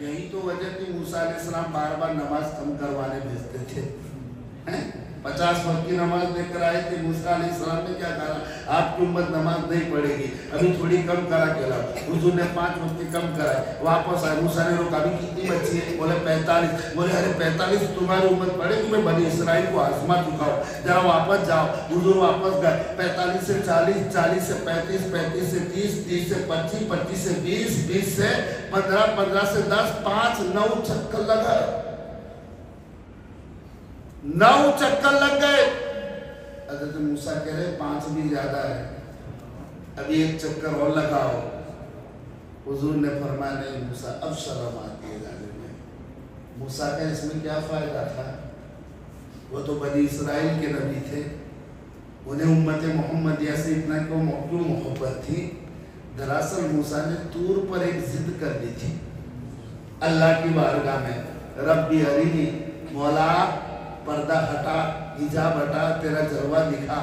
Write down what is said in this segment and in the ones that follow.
یہی تو وجہ تھی موسیٰ علیہ السلام بار بار نماز کم کروانے بھیجتے تھے. 50 وقت کی نماز لے کر آئے تھے. موسیٰ علیہ السلام نے کیا کہا, آپ کی امت نماز نہیں پڑھے گی, ابھی تھوڑی کم کرا کے لاؤ. حضور نے 5 وقت کی کم کرائے, واپس آئے. موسیٰ نے روکا, ابھی کتنی بچی ہے؟ بولے 45. بولے ارے 45 تمہاری امت پڑھے گی, میں بنی اسرائیل کو آزما چکا ہوں, ذرا واپس جاؤ. حضور واپس گئے. 45 سے 40, 40 سے 35, 35 سے 30, 30 سے 25, 25 سے 20, 20 سے 15, 15 سے 10, 5, 9 چکر لگا. 9 چکر لگ گئے. حضرت موسیٰ کہہ رہے 5 بھی زیادہ ہے, ابھی 1 چکر اور لگاؤ. حضور نے فرمایا نہیں موسیٰ, اب شرم آتی ہے جانے میں. موسیٰ کا اس میں کیا فائدہ تھا؟ وہ تو بنی اسرائیل کے نبی تھے, انہیں امت محمدیہ سے اتنا کیوں محبت تھی؟ دراصل موسیٰ نے طور پر ایک ضد کر دی تھی اللہ کی بارگاہ میں. ربی ارینی, مولا پردہ ہٹا, حجاب ہٹا, تیرا جلوہ دکھا.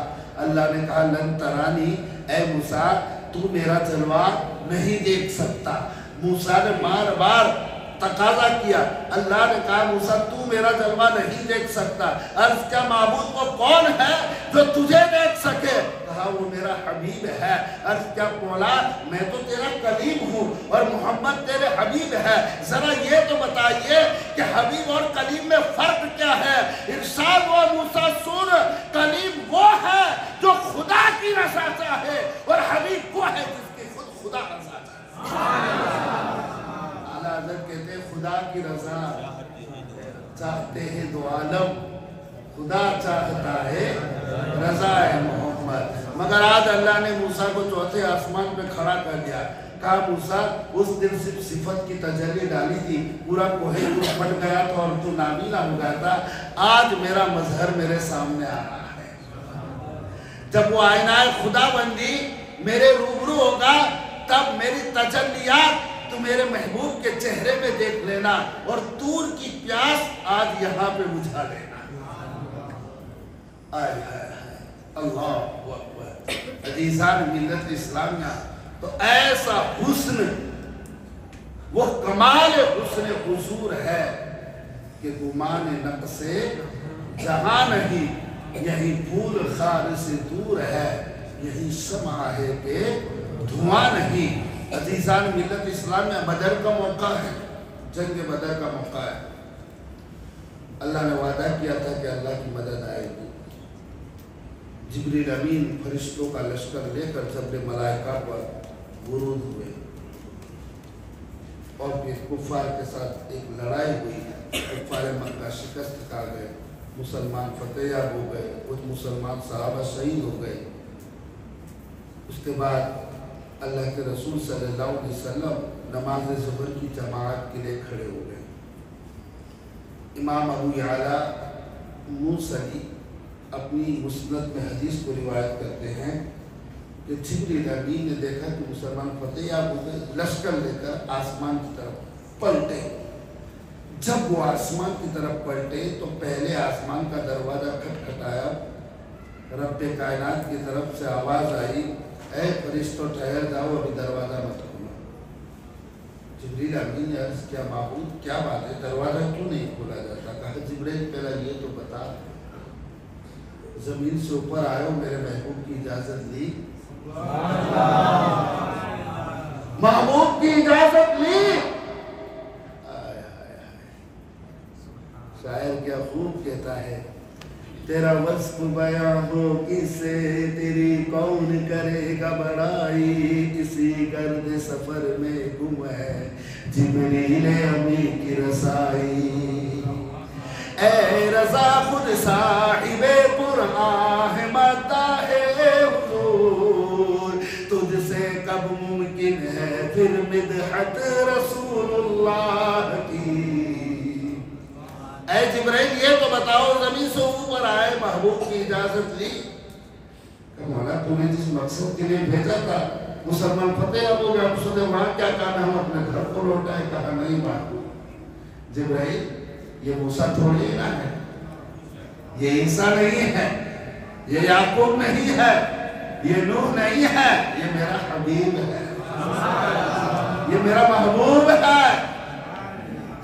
اللہ نے کہا لن ترانی, اے موسیٰ تو میرا جلوہ نہیں دیکھ سکتا. موسیٰ نے بار بار تقاضا کیا. اللہ نے کہا موسیٰ تو میرا جلوہ نہیں دیکھ سکتا. عرض کیا معبود وہ کون ہے جو تجھے دیکھ سکے؟ کہا وہ میرا حبیب ہے. عرض کیا مولا میں تو تیرا کلیم ہوں اور محمد تیرے حبیب ہے, ذرا یہ تو بتائیے کہ حبیب اور کلیم میں فرق کیا ہے؟ ارشاد ہوا موسیٰ سن, کلیم وہ ہے جو خدا کی رضا چاہے اور حبیب وہ ہے جس کی خود خدا رضا چاہے. اعلیٰ حضرت کہتے ہیں خدا کی رضا چاہتے ہیں دو عالم, خدا چاہتا ہے رضا ہے محمد. مگر آج اللہ نے موسیٰ کو چوتھے آسمان پہ کھڑا کر دیا. کہا موسیٰ اس دن صرف صفت کی تجلی ڈالی تھی, پورا کوہ طور پھٹ گیا تھا اور تو نابینا ہو گیا تھا. آج میرا مظہر میرے سامنے آ رہا ہے. جب وہ آئینہ خدا بندی میرے روبرو ہوگا تب میری تجلیات تو میرے محبوب کے چہرے میں دیکھ لینا, اور طور کی پیاس آج یہاں پہ بجھا لینا. اللہ اکبر. عزیزان ملت اسلامیہ, تو ایسا حسن, وہ کمال حسن حضور ہے کہ گمان نقص جہاں نہیں, یہی پھول خار سے دور ہے, یہی شمع ہے کہ دھواں نہیں. عزیزان ملت اسلامیہ, بدر کا موقع ہے, جنگ بدر کا موقع ہے. اللہ نے وعدہ کیا تھا کہ اللہ کی مدد آئے گی. جبریل امین فرشتوں کا لشکر لے کر جبل ملائکہ پر ورود ہوئے, اور پھر کفار کے ساتھ ایک لڑائی ہوئی. کفار مکہ شکست کھا گئے, مسلمان فتح یاب ہو گئے, کچھ مسلمان صحابہ شہید ہو گئے. اس کے بعد اللہ کے رسول صلی اللہ علیہ وسلم نماز ظہر کی جماعت کے لیے کھڑے ہو گئے. امام ابو یعلا موصلی اپنی مسند میں حدیث کو روایت کرتے ہیں کہ جبریل امین نے دیکھا کہ مسلمان فتح یاب ہو گئے, لشکر لے کر آسمان کی طرف پلٹے. جب وہ آسمان کی طرف پلٹے تو پہلے آسمان کا دروازہ کھٹکھٹایا. رب کائنات کی طرف سے آواز آئی, اے فرشتوں ٹھہر جاؤ, ابھی دروازہ مت کھولو. جبریل امین نے عرض کیا معبود کیا بات ہے, دروازہ کیوں نہیں کھولا جاتا؟ کہا جبریل پہلا یہ تو بتا, زمین سے اوپر آئے ہو, میرے محبوب کی اجازت لی؟ محبوب کی اجازت لی؟ شاعر کیا خوب کہتا ہے, تیرا وصف بیاں ہو کس سے, تیری کون کرے گا بڑائی, کسی گرد سفر میں گم ہے جبریل امین کی رسائی. اے رضا خود صاحب قرآن مداح حضور, تجھ سے کب ممکن ہے پھر مدحت رسول اللہ کی. اے جبرائیل یہ تو بتاؤ, زمین سے اوپر آئے, محبوب کی اجازت لی؟ کہ مولا تو نے جس مقصد کے لیے بھیجا تھا مسلمان فتح یاب ہو گیا, مقصد وہاں کیا کہنا, ہم اپنے گھر کو لوٹائے. کہا نہیں محبوب. جبرائیل یہ موسیٰ تھوڑی نہ ہے, یہ عیسیٰ نہیں ہے, یہ یعقوب نہیں ہے, یہ نوح نہیں ہے, یہ میرا حبیب ہے, یہ میرا محبوب ہے.